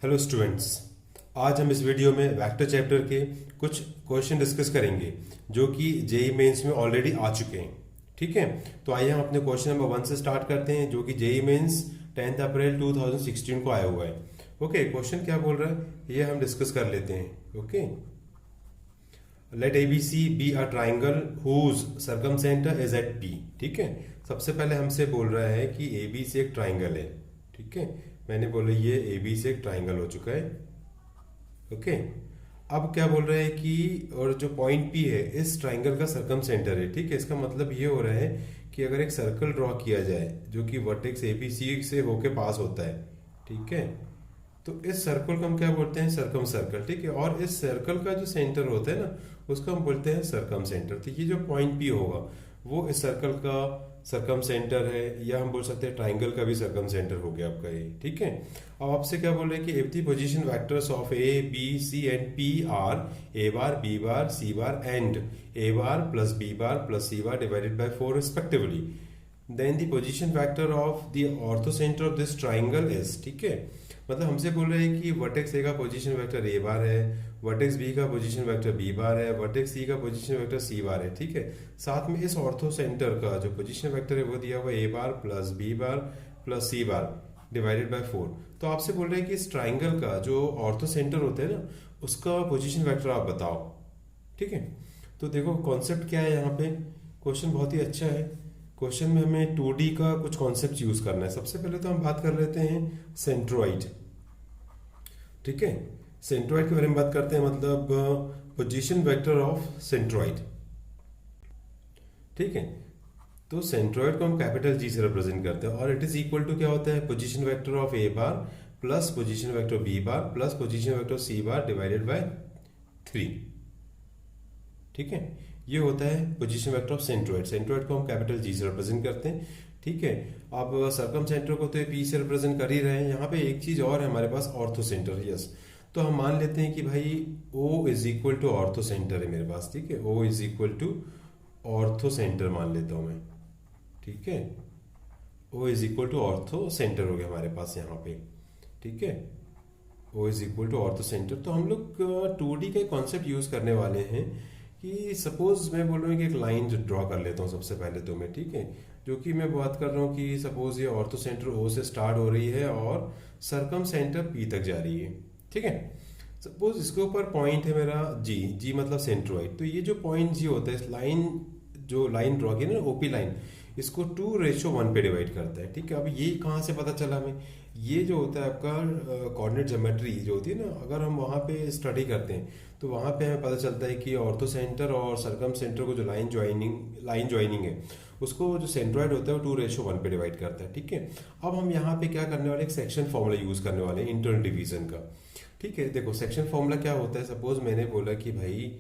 Hello students. आज हम इस वीडियो में वेक्टर चैप्टर के कुछ क्वेश्चन डिस्कस करेंगे जो कि जेई मेंस में ऑलरेडी आ चुके हैं। ठीक है, तो आइए हम अपने क्वेश्चन नंबर 1 से स्टार्ट करते हैं जो कि जेई मेंस 10 अप्रैल 2016 को आया हुआ है। ओके, क्वेश्चन क्या बोल रहा है ये हम डिस्कस कर लेते हैं। Okay, let ABC be a triangle whose circumcentre is at P। ठीक है, सबसे पहले हमसे बोल रहा है कि ABC एक ट्राइंगल है। ठीक है, मैंने बोला ये ABC एक ट्राइंगल हो चुका है। ओके, अब क्या बोल रहा है कि और जो पॉइंट P है इस ट्राइंगल का सर्कमसेंटर है। ठीक है, इसका मतलब ये हो रहा है कि अगर एक सर्कल ड्रॉ किया जाए जो कि वर्टेक्स ABC से होके पास होता है, ठीक है, तो इस सर्कल को हम क्या बोलते हैं, सर्कम सर्कल। ठीक है, और इस सर्कल का जो सेंटर होता है ना उसको हम बोलते हैं सर्कम सेंटर। तो ये जो पॉइंट P होगा वो इस सर्कल का सर्कम सेंटर है, या हम बोल सकते हैं ट्राइंगल का भी सर्कम सेंटर हो गया आपका ये। ठीक है, अब आपसे क्या बोल रहे हैं कि if the position vectors of A B C and P are A bar B bar C bar and A bar plus B bar plus C bar divided by 4 respectively, then the position vector of the orthocentre of this triangle is. ठीक है, मतलब हमसे बोल रहे हैं कि vertex ए का position vector A बार है, वर्टेक्स बी का पोजीशन वेक्टर B बार है, वर्टेक्स सी का पोजीशन वेक्टर C बार है। ठीक है, साथ में इस ऑर्थो सेंटर का जो पोजीशन वेक्टर है वो दिया हुआ A bar plus B bar plus C bar divided by 4। तो आपसे बोल रहे हैं कि इस ट्राइंगल का जो ऑर्थो सेंटर होता है ना उसका पोजीशन वेक्टर आप बताओ। ठीक है, तो देखो कॉन्सेप्ट क्या है यहाँ पे, क्वेश्चन बहुत ही अच्छा है। क्वेश्चन में हमें 2D का कुछ कॉन्सेप्ट यूज करना है। सबसे पहले तो हम बात कर लेते हैं सेंट्रोइड। ठीक है, सेंट्रोइड के बारे में बात करते हैं, मतलब पोजीशन वेक्टर ऑफ सेंट्रोइड। ठीक है, तो सेंट्रोइड को हम कैपिटल G से रिप्रेजेंट करते हैं और इट इज इक्वल टू क्या होता है, position vector of A bar plus position vector B bar plus position vector C bar divided bye 3। ठीक है, ये होता है position vector of centroid. Centroid को हम कैपिटल G से रिप्रेजेंट करते हैं। ठीक है, अब सर्कम सेंटर को तो P से रिप्रेजेंट कर ही रहे हैं। यहाँ पे एक चीज और है हमारे पास, ऑर्थो सेंटर। यस, तो हम मान लेते हैं कि भाई O is equal to orthocentre है मेरे पास। ठीक है, O is equal to orthocentre मान लेता हूं मैं। ठीक है, O is equal to orthocentre हो गया हमारे पास यहाँ पे। ठीक है, O is equal to orthocentre. तो हम लोग 2D का कॉन्सेप्ट यूज करने वाले हैं कि सपोज मैं बोल रहा हूँ कि एक लाइन ड्रॉ कर लेता हूँ सबसे पहले तो मैं। ठीक है, जो कि मैं बात कर रहा हूँ कि सपोज ये ऑर्थो सेंटर O से स्टार्ट हो रही है और सर्कम सेंटर P तक जा रही है। ठीक है, सपोज इसके ऊपर पॉइंट है मेरा G मतलब सेंट्रोइड। तो ये जो पॉइंट G होता है, इस लाइन जो लाइन ड्रॉ की ना OP लाइन, इसको 2:1 पे डिवाइड करता है। ठीक है, अब ये कहाँ से पता चला हमें, ये जो होता है आपका कोऑर्डिनेट ज्योमेट्री जो होती है ना, अगर हम वहाँ पे स्टडी करते हैं तो वहाँ पे हमें पता चलता है कि ऑर्थो सेंटर और सर्कम सेंटर को जो लाइन ज्वाइनिंग है उसको जो सेंट्रोइड होता है वो 2:1 पे डिवाइड करता है। ठीक है, अब हम यहाँ पे क्या करने वाले, एक सेक्शन फॉर्मूला यूज करने वाले हैं इंटरनल डिवीजन का। ठीक है, देखो सेक्शन फॉर्मूला क्या होता है, सपोज मैंने बोला कि भाई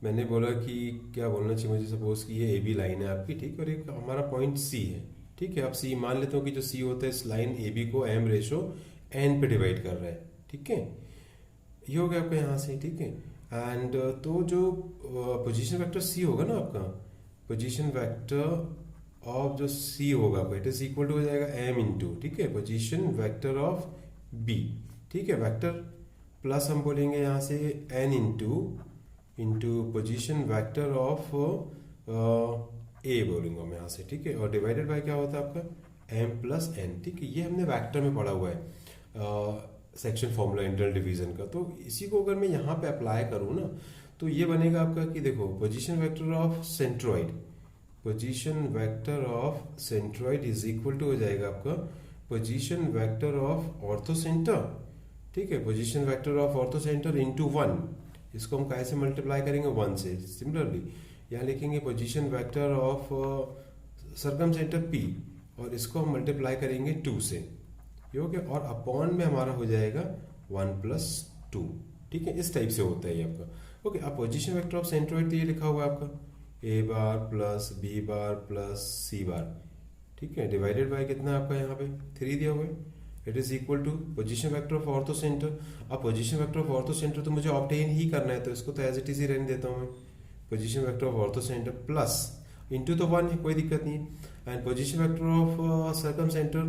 मैंने बोला कि क्या बोलना चाहिए मुझे, सपोज कि ये AB लाइन है आपकी। ठीक है, और एक हमारा पॉइंट C है। ठीक है, अब C मान लेता हूँ कि जो C होता है इस लाइन AB को m/n पे डिवाइड कर रहा है। ठीक है, ये हो गया आपका यहाँ से। ठीक है, एंड तो जो पोजीशन वेक्टर C होगा ना आपका, पोजीशन वेक्टर ऑफ जो C होगा आपका, इट इज इक्वल टू हो जाएगा m इंटू, ठीक है, पोजीशन वेक्टर ऑफ B। ठीक है, वेक्टर प्लस हम बोलेंगे यहाँ से n into position vector of A बोलूंगा मैं यहाँ से। ठीक है, और डिवाइडेड बाय क्या होता है आपका m प्लस n। ठीक है, ये हमने वेक्टर में पढ़ा हुआ है सेक्शन फॉर्मूला इंटरनल डिवीजन का। तो इसी को अगर मैं यहाँ पे अप्लाई करूँ ना तो ये बनेगा आपका कि देखो position vector of centroid, position vector of centroid is equal to हो जाएगा आपका position vector of orthocentre. ठीक है, position vector of orthocentre into 1, इसको हम कैसे मल्टीप्लाई करेंगे 1 से। सिमिलरली यहाँ लिखेंगे position vector of circum centre P और इसको हम मल्टीप्लाई करेंगे 2 से, ये हो गया, और अपॉन में हमारा हो जाएगा 1+2। ठीक है, इस टाइप से होता है ये आपका। ओके, अब पोजीशन वेक्टर ऑफ सेंट्रोइड तो ये लिखा हुआ है आपका A bar plus B bar plus C बार। ठीक है, डिवाइडेड बाय कितना है आपका यहाँ पे 3 दिया हुआ है। It is equal to position vector of orthocentre. अब position vector of orthocentre तो मुझे ऑब्टेन ही करना है, तो इसको तो एज इट इज ही रहने देता हूँ मैं। Position vector of orthocentre plus into तो 1 है, कोई दिक्कत नहीं है, and position vector of circum centre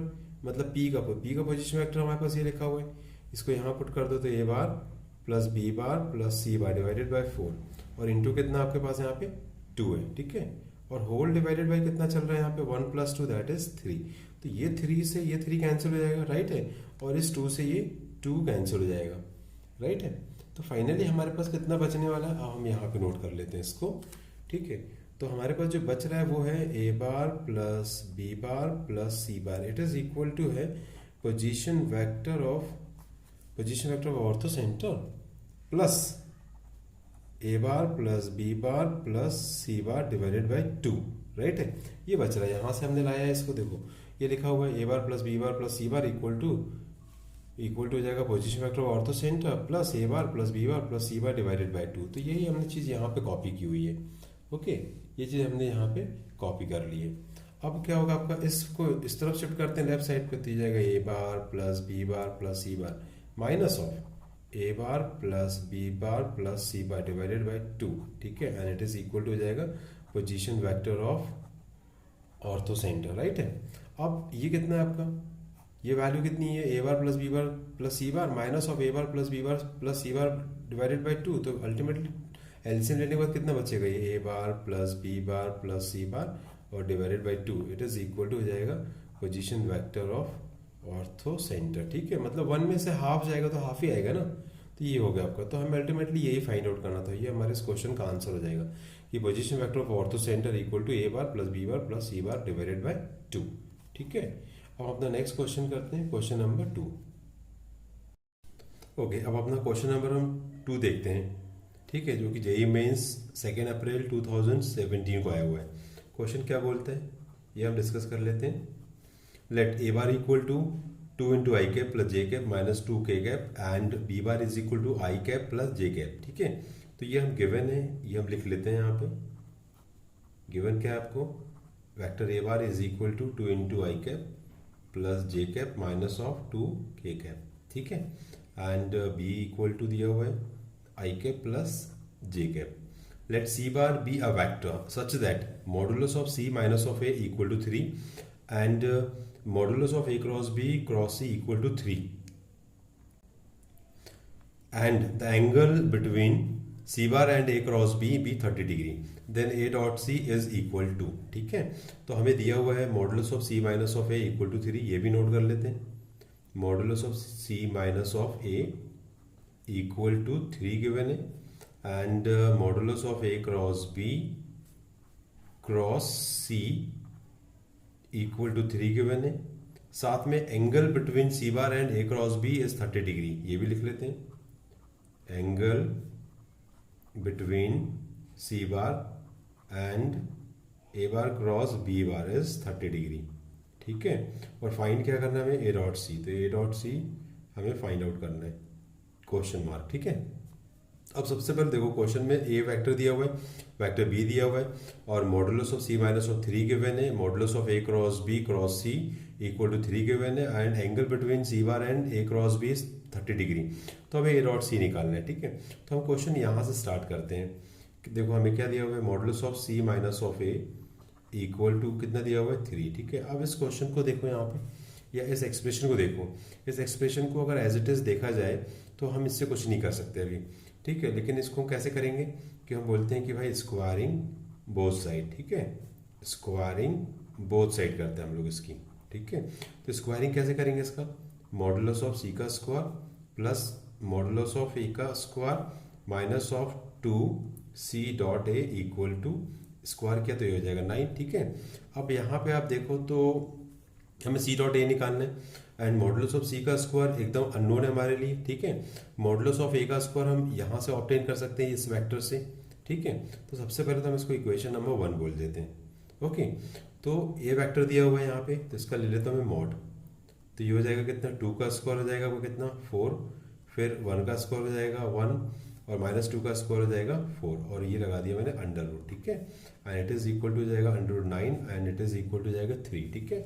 मतलब पी का पोजीशन वेक्टर हमारे पास ये लिखा हुआ है, इसको यहाँ पुट कर दो तो A bar plus B bar plus C bar divided by 4, और इंटू कितना आपके पास यहाँ पे 2 है, ठीक है। और होल डिवाइडेड बाय कितना चल रहा है यहाँ पे 1 + 2 दैट इज 3। तो ये 3 से ये 3 कैंसिल हो जाएगा, राइट है, और इस 2 से ये 2 कैंसिल हो जाएगा, राइट है। तो फाइनली हमारे पास कितना बचने वाला है, हम यहाँ पे नोट कर लेते हैं इसको, ठीक है। तो हमारे पास जो बच रहा है वो है A bar plus B bar plus C bar, it is equal to है position vector of orthocentre plus A bar plus B bar plus C bar divided by 2, right है। ये बच रहा है, यहाँ से हमने लाया है इसको, देखो ये लिखा हुआ है A bar plus B bar plus C bar equal to हो जाएगा position vector of orthocentre plus A bar plus B bar plus C bar divided by 2। तो यही हमने चीज़ यहाँ पे कॉपी की हुई है, ओके। ये चीज़ हमने यहाँ पे कॉपी कर ली है। अब क्या होगा आपका, इसको इस तरफ शिफ्ट करते हैं लेफ्ट साइड पे, तो जाएगा A bar plus B bar plus C bar minus of A bar plus B bar plus C bar divided by 2, ठीक है। And it is equal to हो जाएगा position vector of orthocentre, right है। अब ये कितना है आपका, ये वैल्यू कितनी है, A bar plus B bar plus C bar minus of A bar plus B bar plus C bar divided by 2। तो अल्टीमेटली एलसीएम लेने के बाद कितना बचेगा, ये a bar plus B bar plus C bar और divided by 2, it is equal to हो जाएगा position vector of orthocentre, ठीक है। मतलब 1 में से हाफ जाएगा तो हाफ ही आएगा ना, तो ये हो गया आपका। तो हमें अल्टीमेटली यही फाइंड आउट करना था, ये हमारे इस क्वेश्चन का आंसर हो जाएगा कि position vector of orthocentre equal to a bar plus B bar plus C bar divided by 2, ठीक है। अब अपना नेक्स्ट क्वेश्चन करते हैं, क्वेश्चन नंबर 2। ओके, अब अपना क्वेश्चन नंबर हम 2 देखते हैं, ठीक है, जो कि जेईई मेंस 2 अप्रैल 2017 को आया हुआ है। क्वेश्चन क्या बोलते हैं ये हम डिस्कस कर लेते हैं। Let a bar equal to 2 into i cap plus j cap minus 2 k cap and b bar is equal to i cap plus j cap, ठीक है। तो ये हम गिवन है, ये हम लिख लेते हैं यहाँ पे। गिवन क्या है आपको, vector a bar is equal to 2 into i cap plus j cap minus of 2 k cap, ठीक है। एंड बी इक्वल टू दिया हुआ है i cap plus j cap. Let c bar b a vector such that modulus of c minus of a equal to 3 and modulus of a cross b cross c equal to 3 and the angle between c bar and a cross b 30 degree, then a dot c is equal to, ठीक है। तो हमें दिया हुआ है modulus of c minus of a equal to 3, ये भी note कर लेते हैं। Modulus of c minus of a equal to 3 given है and modulus of a cross b cross c equal to 3 given है। साथ में angle between c bar and a cross b is 30 degree, ये भी लिख लेते हैं। Angle between c bar and a bar cross b bar is 30 degree, ठीक है। और फाइंड क्या करना है हमें, ए डॉट सी। तो ए डॉट सी हमें फाइंड आउट करना है, क्वेश्चन मार्क, ठीक है। अब सबसे पहले देखो क्वेश्चन में ए वेक्टर दिया हुआ है, वेक्टर बी दिया हुआ है और modulus of c minus of 3 given है, modulus of a cross b cross c equal to 3 given है and angle between c bar and a cross b 30 degree. तो हमें ए डॉट सी निकालना है, ठीक है। तो हम क्वेश्चन यहाँ से स्टार्ट करते हैं। देखो हमें क्या दिया हुआ है, modulus of c minus of a equal to कितना दिया हुआ है 3, ठीक है। अब इस क्वेश्चन को देखो यहाँ पे, या इस एक्सप्रेशन को देखो। इस एक्सप्रेशन को अगर एज इट इज देखा जाए तो हम इससे कुछ नहीं कर सकते अभी, ठीक है। लेकिन इसको कैसे करेंगे कि हम बोलते हैं कि भाई स्क्वायरिंग बोथ साइड, ठीक है। स्क्वायरिंग बोथ साइड करते हैं हम लोग इसकी, ठीक है। तो स्क्वायरिंग कैसे करेंगे इसका, मॉडुलस ऑफ सी का square plus modulus of a का square minus of 2 c dot a equal to square किया तो ये हो जाएगा 9, ठीक है। अब यहाँ पे आप देखो तो हमें सी डॉट ए निकालना है एंड मॉडुलस ऑफ सी का स्क्वायर एकदम अननोन है हमारे लिए, ठीक है। मॉडुलस ऑफ ए का स्क्वायर हम यहाँ से ऑब्टेन कर सकते हैं इस वेक्टर से, ठीक है। तो सबसे पहले तो हम इसको इक्वेशन नंबर 1 बोल देते हैं, ओके। तो ए वेक्टर दिया हुआ है यहाँ पे, तो इसका ले लेता हूँ मैं मॉड। तो ये हो जाएगा कितना, 2 का स्क्वायर हो जाएगा वो कितना 4, फिर 1 का स्क्वायर हो जाएगा 1 और माइनस 2 का स्क्वायर हो जाएगा 4 और ये लगा दिया मैंने अंडर रूट, ठीक है। And it is equal to जाएगा under root 9 and it is equal to जाएगा 3, ठीक है।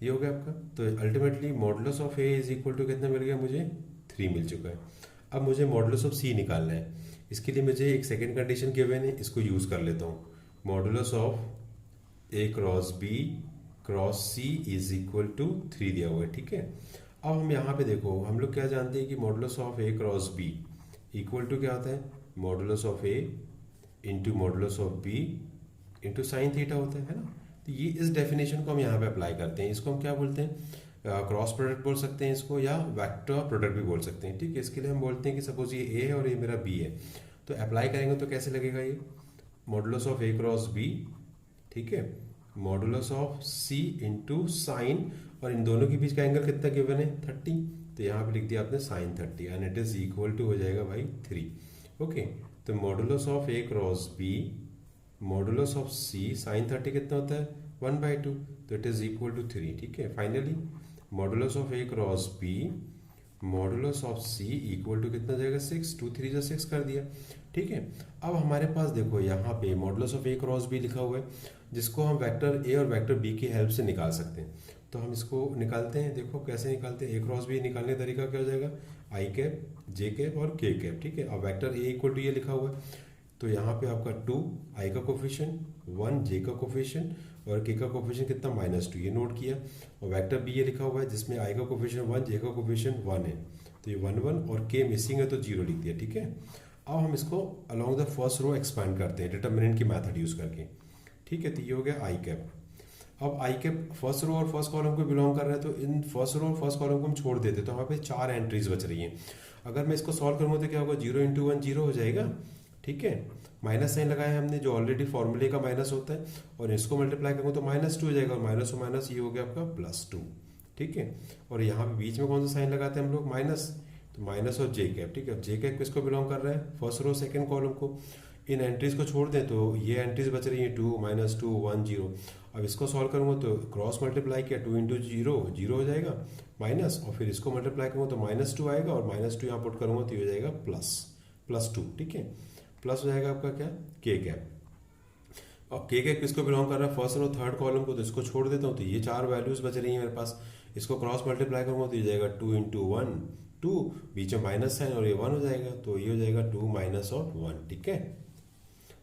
ये हो गया आपका। तो ultimately modulus of a is equal to कितना मिल गया मुझे, 3 मिल चुका है। अब मुझे मॉडुलस ऑफ सी निकालना है, इसके लिए मुझे एक सेकेंड कंडीशन गिवन है, इसको यूज कर लेता हूँ। Modulus of a cross b cross c is equal to 3 दिया हुआ है, ठीक है। अब हम यहाँ पे देखो, हम लोग क्या जानते हैं कि modulus of a cross b equal to क्या होता है, modulus of a into modulus of b into sine theta होता है ना। तो ये इस डेफिनेशन को हम यहाँ पे अप्लाई करते हैं। इसको हम क्या बोलते हैं, क्रॉस प्रोडक्ट बोल सकते हैं इसको, या वेक्टर प्रोडक्ट भी बोल सकते हैं, ठीक है। इसके लिए हम बोलते हैं कि सपोज ये ए है और ये मेरा बी है, तो अप्लाई करेंगे तो कैसे लगेगा, ये modulus of a cross b, ठीक है, modulus of c into sine, और इन दोनों के बीच का एंगल कितना गिवन है 30, तो यहाँ पे लिख दिया आपने sine 30 and it is equal to हो जाएगा भाई 3। ओके, तो modulus of a cross b modulus of c sine 30 कितना होता है 1/2, तो इट इज इक्वल टू 3, ठीक है। Finally modulus of a cross b modulus of c equal to कितना जाएगा 6, 2 3 6 कर दिया, ठीक है। अब हमारे पास देखो यहाँ पे modulus of a cross b लिखा हुआ है, जिसको हम वेक्टर ए और वेक्टर बी की हेल्प से निकाल सकते हैं। तो हम इसको निकालते हैं, देखो कैसे निकालते हैं। ए क्रॉस बी निकालने का तरीका क्या हो जाएगा, आई कैप, जे कैप और के कैप, ठीक है। अब वेक्टर ए इक्वल टू ये लिखा हुआ है, तो यहाँ पे आपका 2 आई का कोफिशिएंट, 1 जे का कोफिशिएंट और के का कोफिशिएंट कितना -2, ये नोट किया। और वेक्टर बी ये लिखा हुआ है जिसमें आई का कोफिशिएंट 1, जे का कोफिशिएंट 1 है, तो ये 1 1 और के मिसिंग है तो 0 लिख दिया, ठीक है। अब हम इसको along the first row expand करते हैं डिटर्मिनेंट की मेथड यूज करके, ठीक है। तो ये हो गया आई कैप। अब आई कैप फर्स्ट रो और फर्स्ट कॉलम को बिलोंग कर रहा है, तो इन फर्स्ट रो और फर्स्ट कॉलम को हम छोड़ देते, तो वहाँ पे 4 एंट्रीज बच रही हैं। अगर मैं इसको सॉल्व करूँगा तो क्या होगा, 0 × 1 0 हो जाएगा, ठीक है। माइनस साइन लगाया हमने जो ऑलरेडी फॉर्मूले का माइनस होता है, और इसको मल्टीप्लाई करूँगा तो -2 हो जाएगा, और माइनस और माइनस ये हो गया आपका +2, ठीक है। और यहाँ पे बीच में कौन सा साइन लगाते हैं हम लोग, माइनस, तो माइनस और जे कैप, ठीक है। जे कैप किसको बिलोंग कर रहा है, फर्स्ट रो सेकंड कॉलम को। इन एंट्रीज को छोड़ दें तो ये एंट्रीज बच रही हैं 2 -2 1 0। अब इसको सॉल्व करूँगा तो क्रॉस मल्टीप्लाई किया, 2 × 0 0 हो जाएगा माइनस, और फिर इसको मल्टीप्लाई करूँगा तो -2 आएगा, और -2 यहाँ पुट करूँगा तो ये हो जाएगा +2, ठीक है। प्लस हो जाएगा आपका क्या, के कैप। और के कैप किसको बिलोंग कर रहा है, फर्स्ट रो थर्ड कॉलम को, तो इसको छोड़ देता हूँ, तो ये 4 वैल्यूज बच रही हैं मेरे पास। इसको क्रॉस मल्टीप्लाई करूँगा तो ये जाएगा 2 × 1 2, बीच में माइनस साइन और ये 1 हो जाएगा, तो ये हो जाएगा 2 -1, ठीक है।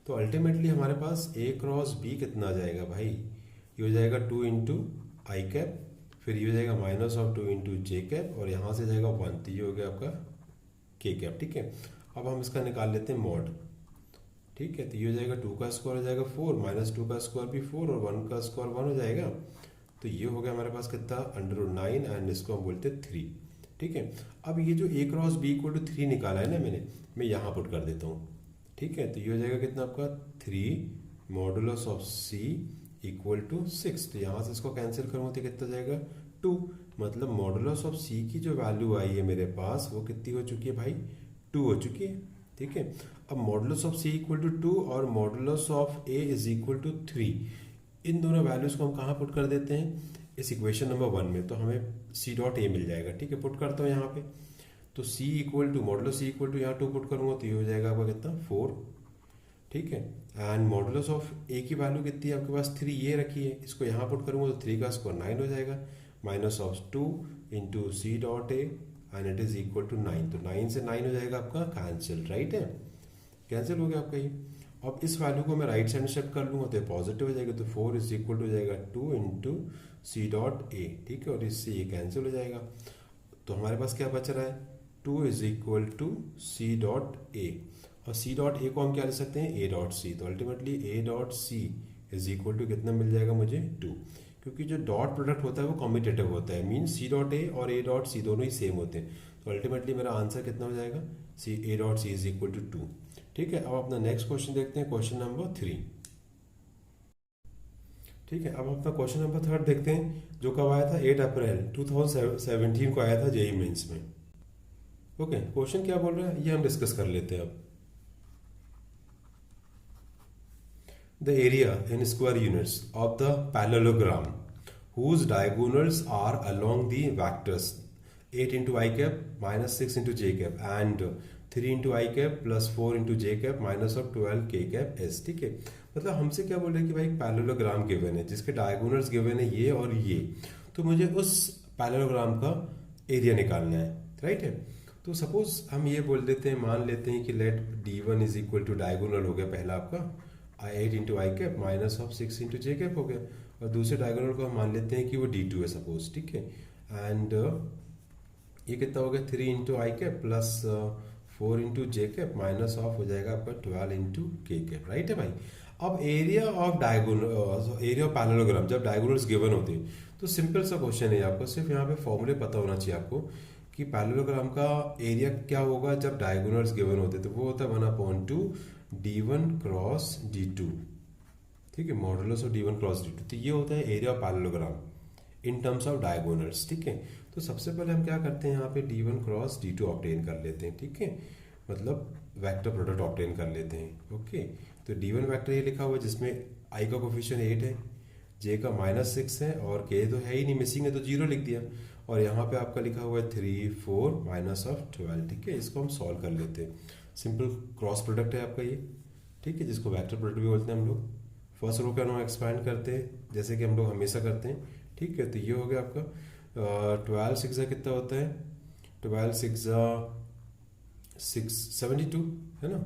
तो अल्टीमेटली हमारे पास ए क्रॉस बी कितना आ जाएगा भाई, ये हो जाएगा 2 × आई कैप, फिर ये हो जाएगा -2 × जे कैप, और यहाँ से जाएगा 1, तो ये हो गया आपका के कैप, ठीक है। अब हम इसका निकाल लेते हैं मॉड, ठीक है। तो ये हो जाएगा 2 का स्क्वायर हो जाएगा 4, -2 का स्क्वायर भी 4, और 1 का स्क्वायर 1 हो जाएगा, तो ये हो गया हमारे पास कितना √9, एंड इसको हम बोलते हैं 3, ठीक है। अब ये जो ए क्रॉस बी इक्वल टू 3 निकाला है ना मैंने, मैं यहाँ पुट कर देता हूँ, ठीक है। तो ये हो जाएगा कितना आपका 3 modulus of c equal to 6, तो यहाँ से इसको कैंसिल करूँगा तो कितना जाएगा 2, मतलब मॉडुलस ऑफ सी की जो वैल्यू आई है मेरे पास वो कितनी हो चुकी है भाई, 2 हो चुकी है, ठीक है। अब modulus of c equal to 2 और modulus of a is equal to 3, इन दोनों वैल्यूज को हम कहाँ पुट कर देते हैं, इस इक्वेशन नंबर 1 में, तो हमें सी डॉट ए मिल जाएगा, ठीक है। पुट करता हूँ यहाँ पे, तो c equal to modulus c equal to यहाँ 2 पुट करूँगा तो ये हो जाएगा आपका कितना 4, ठीक है। एंड मॉडुलस ऑफ ए की वैल्यू कितनी है आपके पास 3, ये रखी है, इसको यहाँ पुट करूँगा तो 3 का स्क्वायर 9 हो जाएगा, -2 × c dot a and it is equal to 9, तो 9 से 9 हो जाएगा आपका कैंसिल, राइट है, कैंसिल हो गया आपका ये। अब इस वैल्यू को मैं राइट साइड शिफ्ट कर लूँगा तो ये पॉजिटिव हो जाएगा, तो 4 इज इक्वल टू हो जाएगा 2 × सी डॉट ए, ठीक है। और इससे ये कैंसिल हो जाएगा, तो हमारे पास क्या बच रहा है, 2 is equal to c dot a, और सी डॉट ए को हम क्या लिख सकते हैं, ए डॉट सी, तो ultimately a dot c is equal to कितना मिल जाएगा मुझे 2, क्योंकि जो डॉट प्रोडक्ट होता है वो कॉम्यूटेटिव होता है, मीन सी डॉट ए और ए डॉट सी दोनों ही सेम होते हैं, तो अल्टीमेटली मेरा आंसर कितना हो जाएगा, c a dot c is equal to 2, ठीक है। अब अपना नेक्स्ट क्वेश्चन देखते हैं, क्वेश्चन नंबर 3, ठीक है। अब अपना क्वेश्चन नंबर 3 देखते हैं, जो कब आया था 8 अप्रैल 2017 को आया था जेईई मेंस में। ओके, क्वेश्चन क्या बोल रहा है ये हम डिस्कस कर लेते हैं अब। The area in square units of the parallelogram whose diagonals are along the vectors 8 × I cap -6 × j cap and 3 × I cap plus 4 × j cap minus of 12 k cap s, ठीक है। मतलब हमसे क्या बोल रहे हैं कि भाई पैरेललोग्राम गिवन है जिसके डायगोनल्स गिवन है ये और ये, तो मुझे उस पैरेललोग्राम का एरिया निकालना है, राइट है। तो सपोज हम ये बोल देते हैं, मान लेते हैं कि let d1 is equal to diagonal हो गया पहला आपका 8 × I cap -6 × j cap हो गया, और दूसरे डायगोनल को हम मान लेते हैं कि वो D2 है सपोज, ठीक है। एंड ये कितना हो गया 3 into i cap plus 4 into J cap minus of हो जाएगा आपका 12 इंटू के कैप, राइट है भाई। अब area of diagonal, area of parallelogram जब डायगोनल्स गिवन होते हैं तो सिंपल सा क्वेश्चन है, आपको सिर्फ यहाँ पे फॉर्मूले पता होना चाहिए आपको कि पैरेललोग्राम का एरिया क्या होगा जब डायगोनल्स गिवन होते हैं, तो वो होता है 1/2 D1 क्रॉस D2, ठीक है, modulus of D1 cross D2। तो ये होता है area of parallelogram in terms of diagonals, ठीक है। तो सबसे पहले हम क्या करते हैं, यहाँ पे D1 क्रॉस D2 ऑब्टेन कर लेते हैं, ठीक है, मतलब वेक्टर प्रोडक्ट ऑब्टेन कर लेते हैं, ओके। तो D1 वेक्टर ये लिखा हुआ है जिसमें I का कोफिशिएंट 8 है, J का -6 है और K तो है ही नहीं, मिसिंग है तो 0 लिख दिया। और यहाँ पे आपका लिखा हुआ है 3 4 माइनस ऑफ 12, ठीक है। इसको हम सॉल्व कर लेते हैं। सिंपल क्रॉस प्रोडक्ट है आपका ये, ठीक है, जिसको वेक्टर प्रोडक्ट भी बोलते हैं हम लोग। फर्स्ट रो का हम एक्सपैंड करते हैं जैसे कि हम लोग हमेशा करते हैं, ठीक है। तो ये हो गया आपका 12 6 कितना होता है, 12 6 72 है ना,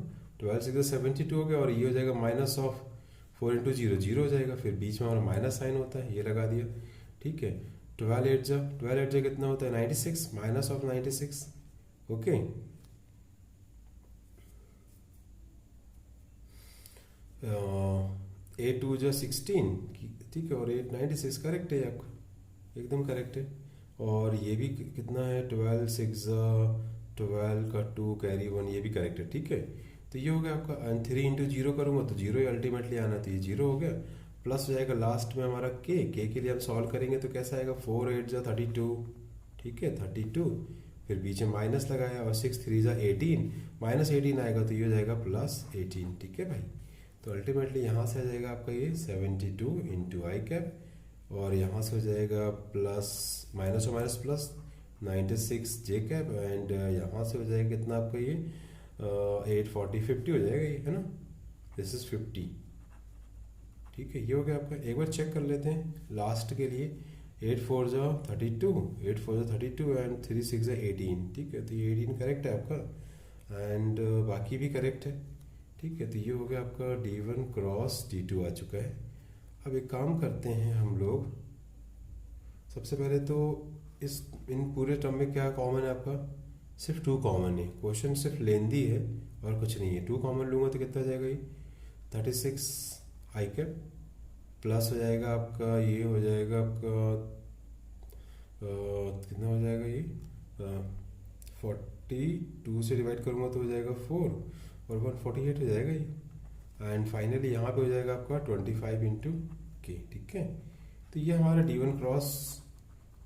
12 6 72 हो गया। और ये हो जाएगा माइनस ऑफ 4 इंटू 0 0 हो जाएगा, फिर बीच में हमारा माइनस साइन होता है, ये लगा दिया, ठीक है। 12 8 कितना होता है 96 माइनस ऑफ 96, ओके। 8 2 16, ठीक है, और 8 96 करेक्ट है आपका, एकदम करेक्ट है। और ये भी कितना है 12 6 12 का 2 कैरी 1, ये भी करेक्ट है, ठीक है। तो ये हो गया आपका 3 इंटू 0 करूँगा तो 0 ही अल्टीमेटली आना, तो ये 0 हो गया। प्लस हो जाएगा लास्ट में हमारा के के लिए हम सॉल्व करेंगे तो कैसा आएगा 4 8 32, ठीक है 32, फिर बीच में माइनस लगाया और 6 3 18, -18 आएगा तो ये हो जाएगा +18, ठीक है भाई। तो अल्टीमेटली यहाँ से आ जाएगा आपका ये 72 इंटू आई कैप, और यहाँ से हो जाएगा प्लस माइनस और minus plus 96 J cap, and यहाँ से हो जाएगा कितना आपका ये 8 40 50 हो जाएगा ये, है ना, दिस इज 50, ठीक है। ये हो गया आपका। एक बार चेक कर लेते हैं लास्ट के लिए, 8 4 32, 8 4 32 एंड 3 6 18, ठीक है। तो ये 18 करेक्ट है आपका, एंड बाकी भी करेक्ट है, ठीक है। तो ये हो गया आपका D1 क्रॉस D2 आ चुका है। अब एक काम करते हैं हम लोग, सबसे पहले तो इन पूरे टर्म में क्या कॉमन है आपका, सिर्फ 2 कॉमन है। क्वेश्चन सिर्फ लेंदी है और कुछ नहीं है। 2 कॉमन लूँगा तो कितना हो जाएगा ये 36 आई कैप, प्लस हो जाएगा आपका, ये हो जाएगा आपका कितना हो जाएगा ये 42 से डिवाइड करूँगा तो हो जाएगा 4 और 148 हो जाएगा ये, एंड फाइनली यहाँ पे हो जाएगा आपका 25 इंटू के, ठीक है। तो ये हमारा D1 क्रॉस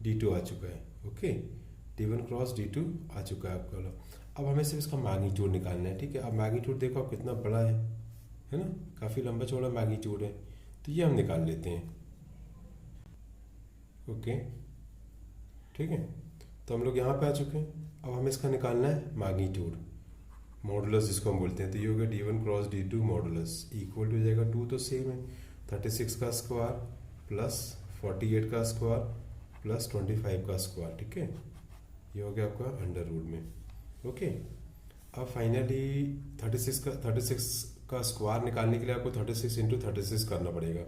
D2 आ चुका है, ओके। D1 क्रॉस D2 आ चुका है आपका। अब हमें सिर्फ इसका मैग्नीट्यूड निकालना है, ठीक है। अब मैग्नीट्यूड देखो आप कितना बड़ा है ना, काफ़ी लंबा चौड़ा मैग्नीट्यूड है, तो ये हम निकाल लेते हैं, ओके, ठीक है। तो हम लोग यहाँ पे आ चुके हैं। अब हमें इसका निकालना है मैग्नीट्यूड, मॉडुलस जिसको हम बोलते हैं। तो ये हो गया D1 cross D2 modulus equal to हो जाएगा 2 तो सेम है 36 का स्क्वायर प्लस 48 का स्क्वायर प्लस 25 का स्क्वायर, ठीक है। ये हो गया आपका अंडर रूट में, ओके। अब फाइनली 36 का स्क्वायर निकालने के लिए आपको 36 इंटू 36 करना पड़ेगा,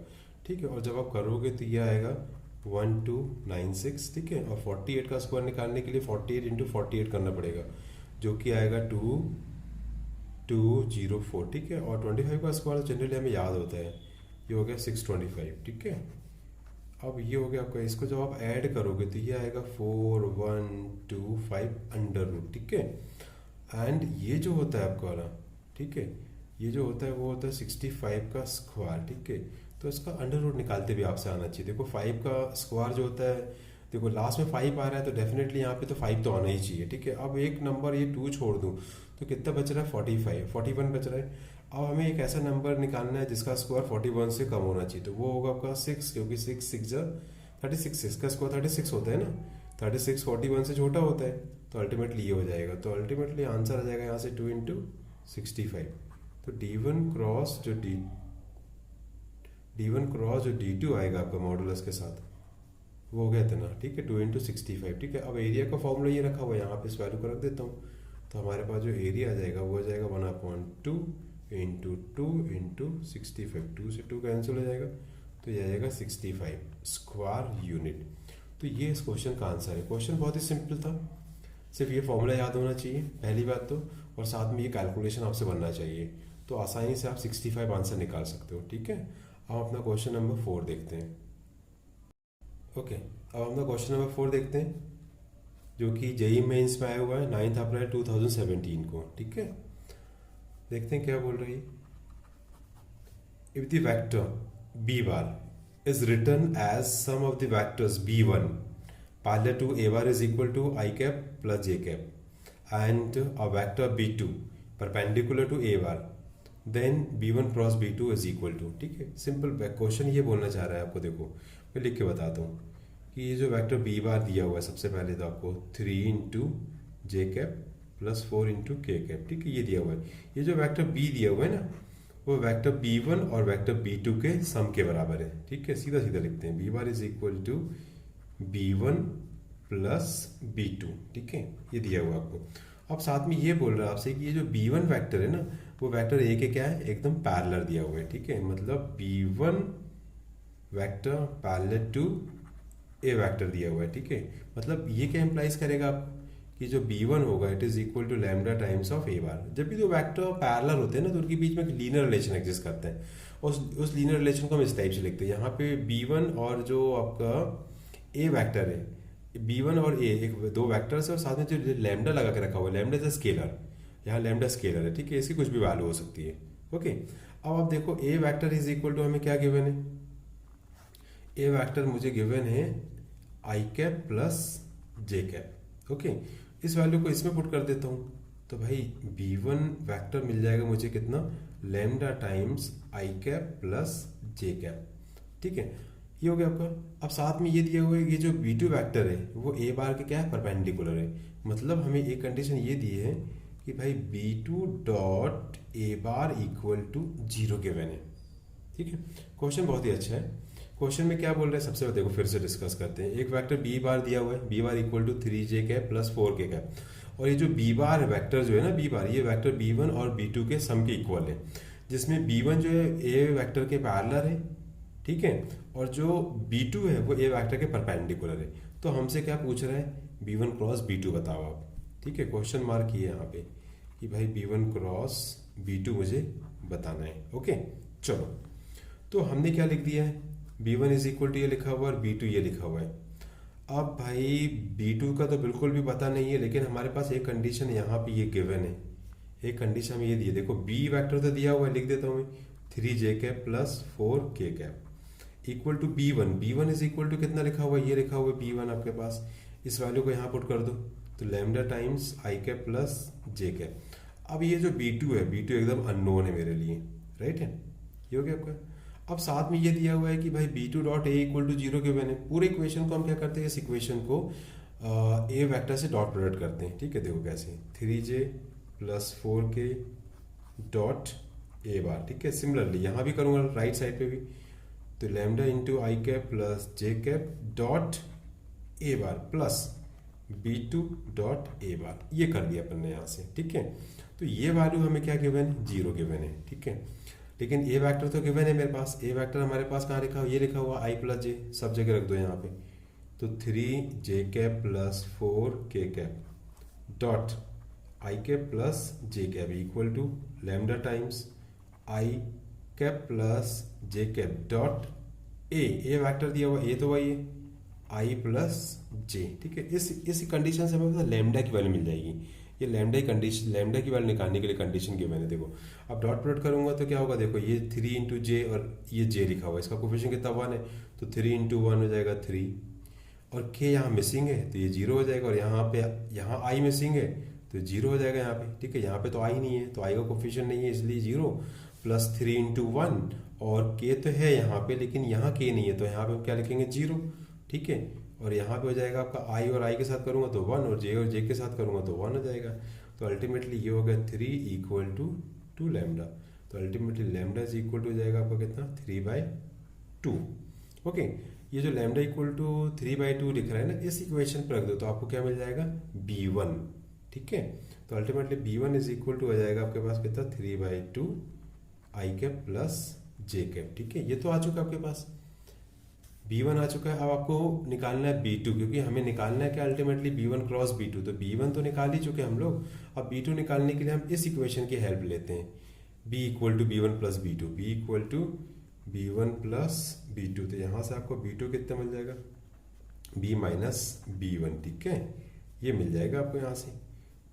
ठीक है। और जब आप करोगे तो ये आएगा 1296, ठीक है। और 48 का स्क्वायर निकालने के लिए 48 इंटू 48 करना पड़ेगा, जो कि आएगा 2204, ठीक है। और 25 का स्क्वायर जनरली हमें याद होता है, ये हो गया 625, ठीक है। अब ये हो गया आपका, इसको जब आप ऐड करोगे तो ये आएगा 4125 अंडर रूट, ठीक है। एंड ये जो होता है आपका वाला, ठीक है, ये जो होता है वो होता है 65 का स्क्वायर, ठीक है। तो इसका अंडर रूट निकालते भी आपसे आना चाहिए। देखो 5 का स्क्वायर जो होता है, देखो लास्ट में 5 आ रहा है तो डेफिनेटली यहाँ पे तो 5 तो आना ही चाहिए, ठीक है। अब एक नंबर ये 2 छोड़ दूँ तो कितना बच रहा है 41 बच रहा है। अब हमें एक ऐसा नंबर निकालना है जिसका स्क्वायर 41 से कम होना चाहिए, तो वो होगा आपका 6, क्योंकि 6 6 36, इसका स्क्वायर 36 होता है ना, 36 41 से छोटा होता है, तो अल्टीमेटली ये हो जाएगा। तो अल्टीमेटली आंसर आ जाएगा यहाँ से 2 इंटू 65। तो D1 क्रॉस जो D2 आएगा आपका मॉडुलस के साथ, वो हो गया इतना, ठीक है, 2 इंटू 65, ठीक है। अब एरिया का फॉर्मूला ये रखा हुआ है, यहाँ पे इस वैल्यू को रख देता हूँ, तो हमारे पास जो एरिया आ जाएगा वो हो जाएगा 1/2 इंटू 2 इंटू 65, 2 से 2 कैंसिल हो जाएगा, तो ये आएगा 65 स्क्वायर यूनिट। तो ये इस क्वेश्चन का आंसर है। क्वेश्चन बहुत ही सिंपल था, सिर्फ ये फॉर्मूला याद होना चाहिए पहली बात तो, और साथ में ये कैलकुलेशन आपसे बनना चाहिए, तो आसानी से आप 65 आंसर निकाल सकते हो। ठीक है, अब अपना क्वेश्चन नंबर 4 देखते हैं। ओके, अब अपना क्वेश्चन नंबर 4 देखते हैं, जो कि जेई मेंस में आया हुआ है 9 अप्रैल 2017 को। ठीक है, देखते हैं क्या बोल रही है। If the vector b bar is written as sum of the vectors b1 parallel to a bar is equal to I cap plus j cap and a vector b2 perpendicular to a bar, then b1 cross b2 is equal to। ठीक है, simple question ये बोलना चाह रहा है आपको। देखो मैं लिख के बताता हूँ कि ये जो वेक्टर b बार दिया हुआ है, सबसे पहले तो आपको 3 इंटू जे कैप प्लस 4 इंटू के कैप। ठीक है, ये दिया हुआ है। ये जो वेक्टर b दिया हुआ है ना, वो वेक्टर b1 और वेक्टर b2 के सम के बराबर है। ठीक है, सीधा सीधा लिखते हैं, b bar is equal to b1 plus b2। ठीक है, ये दिया हुआ आपको। अब साथ में ये बोल रहा है आपसे कि ये जो b1 वेक्टर है ना, वो वेक्टर a के क्या है, एकदम पैरेलल दिया हुआ है। ठीक है, मतलब b1 vector parallel to a vector दिया हुआ है। ठीक है, मतलब ये क्या इंप्लाइज करेगा आप कि जो b1 होगा it is equal to lambda times of a bar. जब भी दो वेक्टर पैरेलल होते हैं ना, तो उनके बीच में एक लीनियर रिलेशन एग्जिस्ट करता है, उस लीनियर रिलेशन को हम इस टाइप से लिखते हैं। यहाँ पे b1 और जो आपका a वेक्टर है, b1 और a एक दो वेक्टर्स है, और साथ में जो लैम्डा लगा के रखा हुआ है, लैम्डा इज अ स्केलर, यहाँ लैम्डा स्केलर है। ठीक है, इसकी कुछ भी वैल्यू हो सकती है। ओके, अब आप देखो a vector is equal to हमें क्या गिवन है, a वेक्टर मुझे गिवन है i cap plus j cap. Okay, इस वैल्यू को इसमें पुट कर देता हूँ, तो भाई b1 वेक्टर मिल जाएगा मुझे कितना, lambda times i cap plus j cap. ठीक है, ये हो गया आपका। अब साथ में ये दिया हुआ है, ये जो b2 वेक्टर है वो a बार के क्या है, परपेंडिकुलर है। मतलब हमें एक कंडीशन ये दी है कि भाई b2 dot a bar equal to 0 given है। ठीक है, क्वेश्चन बहुत ही अच्छा है। क्वेश्चन में क्या बोल रहे हैं, सबसे पहले देखो फिर से डिस्कस करते हैं। एक वेक्टर b बार दिया हुआ है, b bar equal to 3j cap plus 4k cap, और ये जो b बार वेक्टर जो है ना, b बार, ये वेक्टर b1 और b2 के सम के इक्वल है, जिसमें b1 जो है a वेक्टर के पैरेलल है। ठीक है, और जो b2 है वो a वेक्टर के परपेंडिकुलर है। तो हमसे क्या पूछ रहा है, b1 क्रॉस b2 बताओ आप। ठीक है, क्वेश्चन मार्क किए यहाँ पे कि भाई b1 क्रॉस b2 मुझे बताना है। ओके, चलो तो हमने क्या लिख दिया है, b1 इज इक्वल टू ये लिखा हुआ है और b2 ये लिखा हुआ है। अब भाई b2 का तो बिल्कुल भी पता नहीं है, लेकिन हमारे पास एक कंडीशन यहाँ पे ये गिवन है, एक कंडीशन में ये दी है। देखो b वेक्टर तो दिया हुआ है, लिख देता हूँ मैं 3j cap plus 4k cap equal to b1। b1 is equal to कितना लिखा हुआ है, ये लिखा हुआ है b1 आपके पास। इस वैल्यू को यहाँ पुट कर दो, तो lambda times i cap plus j cap. अब ये जो b2 है, b2 एकदम अननोन है मेरे लिए, राइट है, ये हो गया आपका। अब साथ में ये दिया हुआ है कि भाई b2 dot a equal to 0 के मैंने पूरे इक्वेशन को हम क्या करते हैं, इस इक्वेशन को a वेक्टर से डॉट प्रोडक्ट करते हैं। ठीक है, देखो कैसे, 3j plus 4k dot a बार। ठीक है, सिमिलरली यहाँ भी करूँगा राइट साइड पे भी, तो lambda into i cap plus j cap dot a bar plus b2 dot a बार, ये कर दिया अपन ने यहाँ से। ठीक है, तो ये वैल्यू हमें क्या गिवन है, 0 गिवन है। ठीक है, लेकिन a वेक्टर तो गिवन है मेरे पास, a वेक्टर हमारे पास कहाँ लिखा हुआ, ये लिखा हुआ i प्लस जे, सब जगह रख दो यहाँ पे, तो 3j cap plus 4k cap dot i cap plus j cap equal to lambda times i cap plus j cap dot a vector दिया हुआ, a तो वही है i प्लस जे। ठीक है, इस कंडीशन से हमें लैम्डा की वैल्यू मिल जाएगी। ये लैम्डा की कंडीशन, लैम्डा की वैल्यू निकालने के लिए कंडीशन की मैंने, देखो अब डॉट प्रोडक्ट करूंगा तो क्या होगा, देखो ये 3 इंटू जे और ये जे लिखा हुआ है, इसका कोफिशिएंट कितना 1 है, तो 3 इंटू 1 हो जाएगा 3, और k यहाँ मिसिंग है तो ये 0 हो जाएगा, और यहाँ पे यहाँ i मिसिंग है तो 0 हो जाएगा यहाँ पे। ठीक है, यहाँ पे तो i नहीं है, तो i का कोफिशिएंट नहीं है, इसलिए 0 प्लस 3 इंटू 1, और k तो है यहाँ पे लेकिन यहाँ k नहीं है, तो यहाँ पे हम क्या लिखेंगे 0। ठीक है, और यहाँ पे हो जाएगा आपका i और i के साथ करूँगा तो 1, और j के साथ करूँगा तो 1 हो जाएगा। तो अल्टीमेटली ये हो गया 3 इक्वल टू 2 लैम्डा, तो ultimately lambda is equal to जाएगा आपका कितना, 3/2। ओके, ये जो लैम्डा इक्वल टू 3/2 लिख रहा है ना, इस इक्वेशन पर रख दो तो आपको क्या मिल जाएगा, b1। ठीक है, तो ultimately b1 is equal to हो जाएगा आपके पास कितना, 3/2 आई कैप प्लस जे कैप। ठीक है, ये तो आ चुका आपके पास। B1 आ चुका है। अब आपको निकालना है B2, क्योंकि हमें निकालना है क्या अल्टीमेटली B1 क्रॉस B2। तो B1 तो निकाल ही चुके हम लोग। अब B2 निकालने के लिए हम इस इक्वेशन की हेल्प लेते हैं, B equal to B1 plus B2, B equal to B1 plus B2। तो यहाँ से आपको B2 कितना मिल जाएगा, B माइनस B1, ठीक है, ये मिल जाएगा आपको यहाँ से।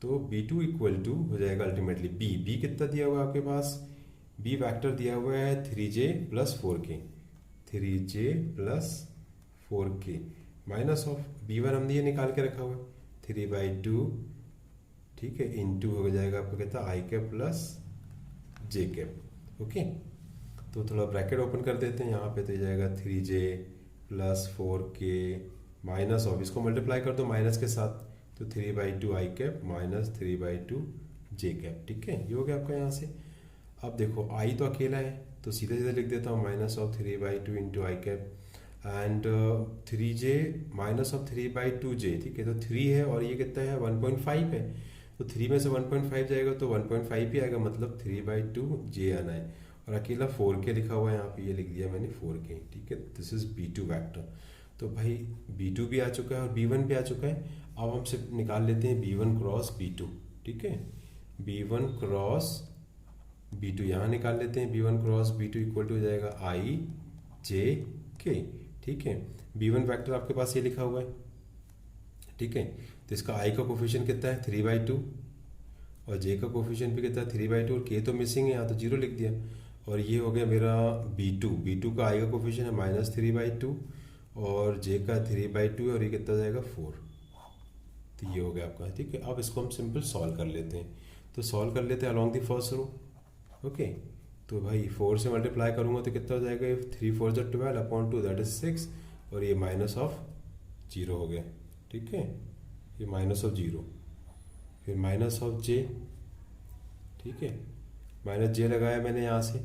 तो B2 इक्वल टू हो जाएगा अल्टीमेटली B कितना दिया हुआ है आपके पास, B फैक्टर दिया हुआ है 3J plus 4K, 3J plus 4K minus of B1 हमने ये निकाल के रखा हुआ है 3/2, ठीक है, इंटू हो जाएगा आपको कहता है I cap plus J cap. Okay, तो थोड़ा ब्रैकेट ओपन कर देते हैं यहाँ पे, तो ये जाएगा 3J plus 4K minus of, इसको मल्टीप्लाई कर दो माइनस के साथ, तो 3/2 I cap minus 3/2 J cap, ठीक है, ये हो गया आपका यहाँ से। अब देखो I तो अकेला है, तो सीधे सीधे लिख देता हूँ minus of 3/2 into I cap and 3J minus of 3/2J, ठीक है, तो 3 है और ये कितना है 1.5 है, तो 3 में से 1.5 जाएगा तो 1.5 ही आएगा, मतलब 3/2J आना है। और अकेला 4K लिखा हुआ है यहाँ पे, ये लिख दिया मैंने 4K, ठीक है, दिस इज B2 वैक्टर। तो भाई B2 भी आ चुका है और B1 भी आ चुका है। अब हम सिर्फ निकाल लेते हैं B1 क्रॉस B2, ठीक है, B1 क्रॉस B2 यहाँ निकाल लेते हैं, B1 cross B2 equal to हो जाएगा IJK, ठीक है। B1 फैक्टर आपके पास ये लिखा हुआ है, ठीक है, तो इसका I का कोफिशिएंट कितना है 3/2 और J का कोफिशिएंट भी कितना है 3/2 और K तो मिसिंग है यहाँ, तो 0 लिख दिया। और ये हो गया मेरा B2 का I का कोफिशिएंट है -3/2 और J का 3/2 और ये कितना हो जाएगा 4, तो ये हो गया आपका, ठीक है। अब इसको हम सिंपल सॉल्व कर लेते हैं, तो सॉल्व कर लेते हैं along the first row. Okay, तो भाई 4 से मल्टीप्लाई करूंगा तो कितना हो जाएगा, 3 4 जो 12/2 दैट इज 6 और ये माइनस ऑफ 0 हो गया, ठीक है, ये माइनस ऑफ 0, फिर माइनस ऑफ J, ठीक है, माइनस J लगाया मैंने यहाँ से,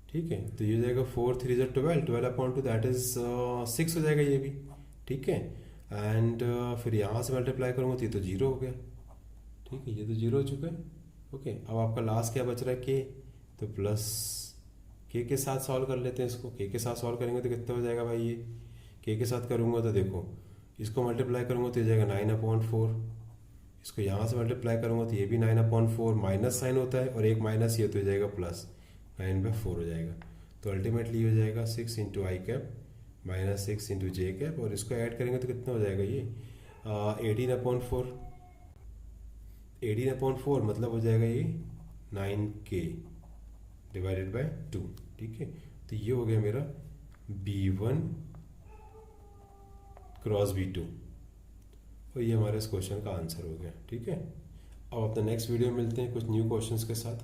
ठीक है, तो ये हो जाएगा 4 3 जो 12/2 दैट इज 6 हो जाएगा ये भी, ठीक है, एंड फिर यहाँ से मल्टीप्लाई करूँगा तो ये तो 0 हो गया, ठीक है, ये तो 0 हो चुका है। ओके, अब आपका लास्ट क्या बच रहा है K, तो प्लस K के साथ सॉल्व कर लेते हैं इसको। K के साथ सॉल्व करेंगे तो कितना हो जाएगा भाई, ये K के साथ करूँगा तो देखो इसको मल्टीप्लाई करूँगा तो ये जाएगा 9/4, इसको यहाँ से मल्टीप्लाई करूँगा तो ये भी 9/4, माइनस साइन होता है और एक माइनस ये तो हो जाएगा प्लस 9/4 हो जाएगा। तो अल्टीमेटली ये हो जाएगा 6 into I cap minus 6 into J cap और इसको ऐड करेंगे तो कितना हो जाएगा ये 18/4 मतलब हो जाएगा ये 9K डिवाइडेड बाय 2, ठीक है। तो ये हो गया मेरा B1 क्रॉस B2 और ये हमारे इस क्वेश्चन का आंसर हो गया, ठीक है। अब अपने नेक्स्ट वीडियो में मिलते हैं कुछ न्यू क्वेश्चंस के साथ।